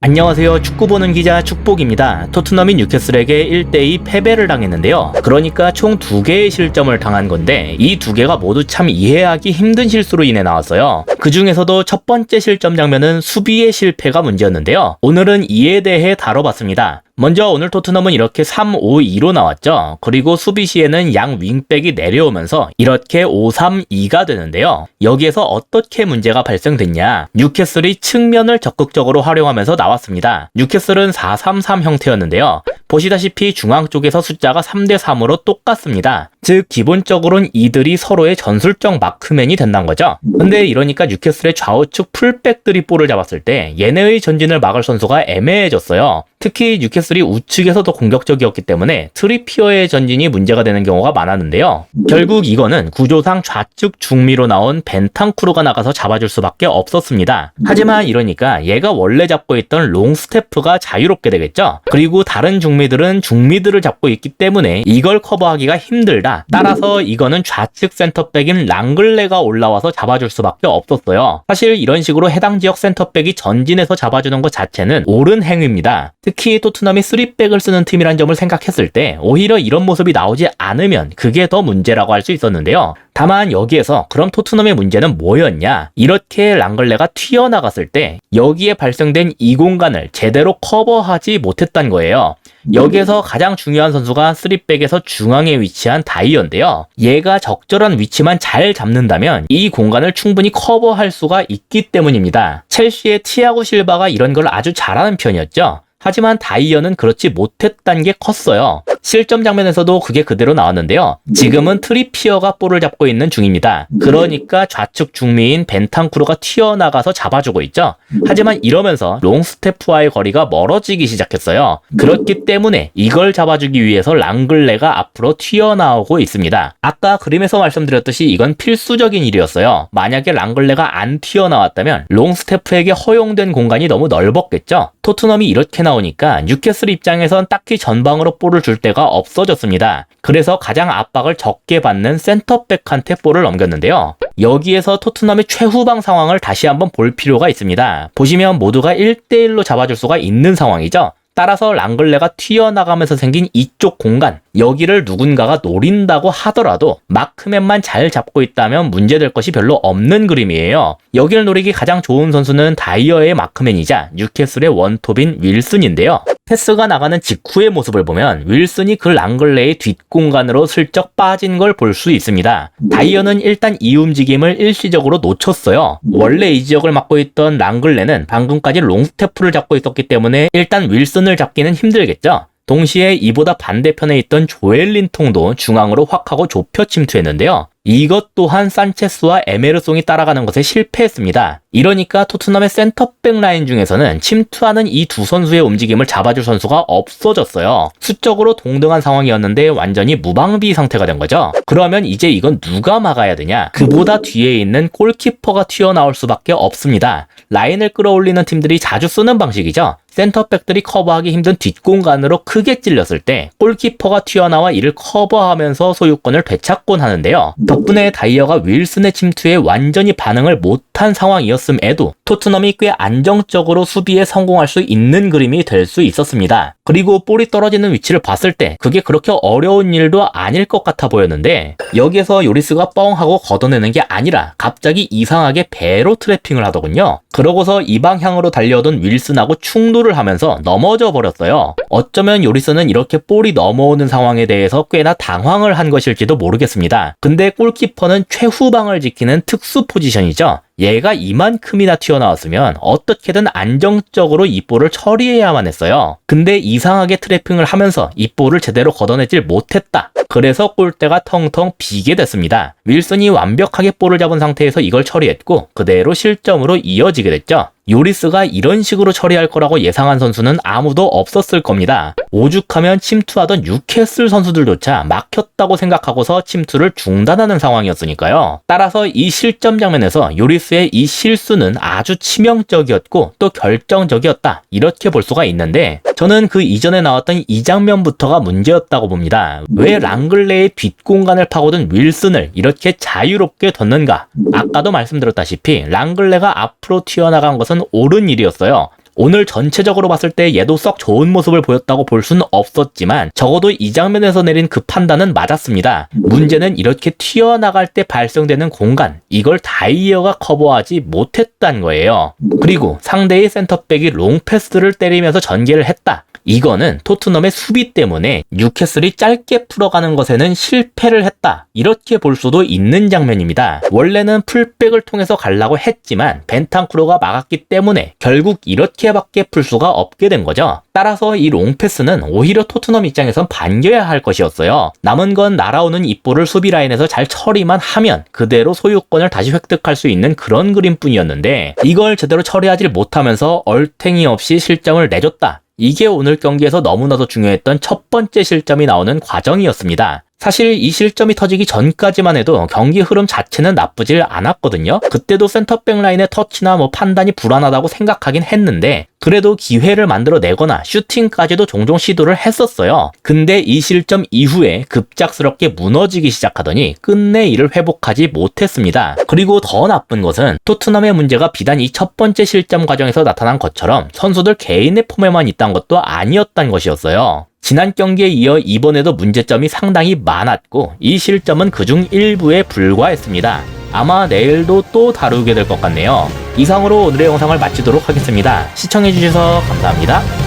안녕하세요. 축구 보는 기자 축복입니다. 토트넘이 뉴캐슬에게 1대2 패배를 당했는데요. 그러니까 총 2개의 실점을 당한 건데 이 2개가 모두 참 이해하기 힘든 실수로 인해 나왔어요. 그 중에서도 첫 번째 실점 장면은 수비의 실패가 문제였는데요. 오늘은 이에 대해 다뤄봤습니다. 먼저 오늘 토트넘은 이렇게 3-5-2로 나왔죠. 그리고 수비 시에는 양 윙백이 내려오면서 이렇게 5-3-2가 되는데요. 여기에서 어떻게 문제가 발생됐냐? 뉴캐슬이 측면을 적극적으로 활용하면서 나왔습니다. 뉴캐슬은 4-3-3 형태였는데요. 보시다시피 중앙 쪽에서 숫자가 3대3으로 똑같습니다. 즉 기본적으로는 이들이 서로의 전술적 마크맨이 된다는 거죠. 근데 이러니까 뉴캐슬의 좌우측 풀백들이 볼을 잡았을 때 얘네의 전진을 막을 선수가 애매해졌어요. 특히 뉴캐슬이 우측에서도 공격적이었기 때문에 트리피어의 전진이 문제가 되는 경우가 많았는데요. 결국 이거는 구조상 좌측 중미로 나온 벤탄쿠르가 나가서 잡아줄 수밖에 없었습니다. 하지만 이러니까 얘가 원래 잡고 있던 롱스테프가 자유롭게 되겠죠. 그리고 다른 중미들은 중미들을 잡고 있기 때문에 이걸 커버하기가 힘들다. 따라서 이거는 좌측 센터백인 랑글레가 올라와서 잡아줄 수밖에 없었어요. 사실 이런 식으로 해당 지역 센터백이 전진해서 잡아주는 것 자체는 옳은 행위입니다. 특히 토트넘이 3백을 쓰는 팀이란 점을 생각했을 때 오히려 이런 모습이 나오지 않으면 그게 더 문제라고 할 수 있었는데요. 다만 여기에서 그럼 토트넘의 문제는 뭐였냐? 이렇게 랑글레가 튀어나갔을 때 여기에 발생된 이 공간을 제대로 커버하지 못했단 거예요. 여기에서 가장 중요한 선수가 3백에서 중앙에 위치한 다이어인데요. 얘가 적절한 위치만 잘 잡는다면 이 공간을 충분히 커버할 수가 있기 때문입니다. 첼시의 티아고 실바가 이런 걸 아주 잘하는 편이었죠. 하지만 다이어는 그렇지 못했다는 게 컸어요. 실점 장면에서도 그게 그대로 나왔는데요. 지금은 트리피어가 볼을 잡고 있는 중입니다. 그러니까 좌측 중미인 벤탄쿠르가 튀어나가서 잡아주고 있죠. 하지만 이러면서 롱스테프와의 거리가 멀어지기 시작했어요. 그렇기 때문에 이걸 잡아주기 위해서 랑글레가 앞으로 튀어나오고 있습니다. 아까 그림에서 말씀드렸듯이 이건 필수적인 일이었어요. 만약에 랑글레가 안 튀어나왔다면 롱스테프에게 허용된 공간이 너무 넓었겠죠. 토트넘이 이렇게 나오니까 뉴캐슬 입장에선 딱히 전방으로 볼을 줄 데가 없어졌습니다. 그래서 가장 압박을 적게 받는 센터백한테 볼을 넘겼는데요. 여기에서 토트넘의 최후방 상황을 다시 한번 볼 필요가 있습니다. 보시면 모두가 1대1로 잡아줄 수가 있는 상황이죠. 따라서 랑글레가 튀어나가면서 생긴 이쪽 공간, 여기를 누군가가 노린다고 하더라도 마크맨만 잘 잡고 있다면 문제될 것이 별로 없는 그림이에요. 여기를 노리기 가장 좋은 선수는 다이어의 마크맨이자 뉴캐슬의 원톱인 윌슨인데요. 패스가 나가는 직후의 모습을 보면 윌슨이 그 랑글레의 뒷공간으로 슬쩍 빠진 걸 볼 수 있습니다. 다이어는 일단 이 움직임을 일시적으로 놓쳤어요. 원래 이 지역을 맡고 있던 랑글레는 방금까지 롱스테프를 잡고 있었기 때문에 일단 윌슨을 잡기는 힘들겠죠. 동시에 이보다 반대편에 있던 조엘린통도 중앙으로 확 하고 좁혀 침투했는데요. 이것 또한 산체스와 에메르송이 따라가는 것에 실패했습니다. 이러니까 토트넘의 센터백 라인 중에서는 침투하는 이 두 선수의 움직임을 잡아줄 선수가 없어졌어요. 수적으로 동등한 상황이었는데 완전히 무방비 상태가 된 거죠. 그러면 이제 이건 누가 막아야 되냐? 그보다 뒤에 있는 골키퍼가 튀어나올 수밖에 없습니다. 라인을 끌어올리는 팀들이 자주 쓰는 방식이죠. 센터백들이 커버하기 힘든 뒷공간으로 크게 찔렸을 때 골키퍼가 튀어나와 이를 커버하면서 소유권을 되찾곤 하는데요. 덕분에 다이어가 윌슨의 침투에 완전히 반응을 못한 상황이었음에도 토트넘이 꽤 안정적으로 수비에 성공할 수 있는 그림이 될 수 있었습니다. 그리고 볼이 떨어지는 위치를 봤을 때 그게 그렇게 어려운 일도 아닐 것 같아 보였는데 여기에서 요리스가 뻥 하고 걷어내는 게 아니라 갑자기 이상하게 배로 트래핑을 하더군요. 그러고서 이 방향으로 달려오던 윌슨하고 충돌을 하면서 넘어져 버렸어요. 어쩌면 요리스는 이렇게 볼이 넘어오는 상황에 대해서 꽤나 당황을 한 것일지도 모르겠습니다. 근데 골키퍼는 최후방을 지키는 특수 포지션이죠. 얘가 이만큼이나 튀어나왔으면 어떻게든 안정적으로 이 볼을 처리해야만 했어요. 근데 이상하게 트래핑을 하면서 이 볼을 제대로 걷어내질 못했다. 그래서 골대가 텅텅 비게 됐습니다. 윌슨이 완벽하게 볼을 잡은 상태에서 이걸 처리했고 그대로 실점으로 이어지게 됐죠. 요리스가 이런 식으로 처리할 거라고 예상한 선수는 아무도 없었을 겁니다. 오죽하면 침투하던 뉴캐슬 선수들조차 막혔다고 생각하고서 침투를 중단하는 상황이었으니까요. 따라서 이 실점 장면에서 요리스의 이 실수는 아주 치명적이었고 또 결정적이었다, 이렇게 볼 수가 있는데 저는 그 이전에 나왔던 이 장면부터가 문제였다고 봅니다. 왜 랑글레의 뒷공간을 파고든 윌슨을 이렇게 자유롭게 뒀는가? 아까도 말씀드렸다시피 랑글레가 앞으로 튀어나간 것은 옳은 일이었어요. 오늘 전체적으로 봤을 때 얘도 썩 좋은 모습을 보였다고 볼 수는 없었지만 적어도 이 장면에서 내린 그 판단은 맞았습니다. 문제는 이렇게 튀어나갈 때 발생되는 공간, 이걸 다이어가 커버하지 못했다는 거예요. 그리고 상대의 센터백이 롱패스를 때리면서 전개를 했다. 이거는 토트넘의 수비 때문에 뉴캐슬이 짧게 풀어가는 것에는 실패를 했다. 이렇게 볼 수도 있는 장면입니다. 원래는 풀백을 통해서 가려고 했지만 벤탄쿠르가 막았기 때문에 결국 이렇게밖에 풀 수가 없게 된 거죠. 따라서 이 롱패스는 오히려 토트넘 입장에선 반겨야 할 것이었어요. 남은 건 날아오는 잇볼을 수비 라인에서 잘 처리만 하면 그대로 소유권을 다시 획득할 수 있는 그런 그림뿐이었는데 이걸 제대로 처리하지 못하면서 얼탱이 없이 실점을 내줬다. 이게 오늘 경기에서 너무나도 중요했던 첫 번째 실점이 나오는 과정이었습니다. 사실 이 실점이 터지기 전까지만 해도 경기 흐름 자체는 나쁘질 않았거든요. 그때도 센터백 라인의 터치나 판단이 불안하다고 생각하긴 했는데 그래도 기회를 만들어내거나 슈팅까지도 종종 시도를 했었어요. 근데 이 실점 이후에 급작스럽게 무너지기 시작하더니 끝내 이를 회복하지 못했습니다. 그리고 더 나쁜 것은 토트넘의 문제가 비단 이 첫 번째 실점 과정에서 나타난 것처럼 선수들 개인의 폼에만 있던 것도 아니었단 것이었어요. 지난 경기에 이어 이번에도 문제점이 상당히 많았고 이 실점은 그중 일부에 불과했습니다. 아마 내일도 또 다루게 될 것 같네요. 이상으로 오늘의 영상을 마치도록 하겠습니다. 시청해주셔서 감사합니다.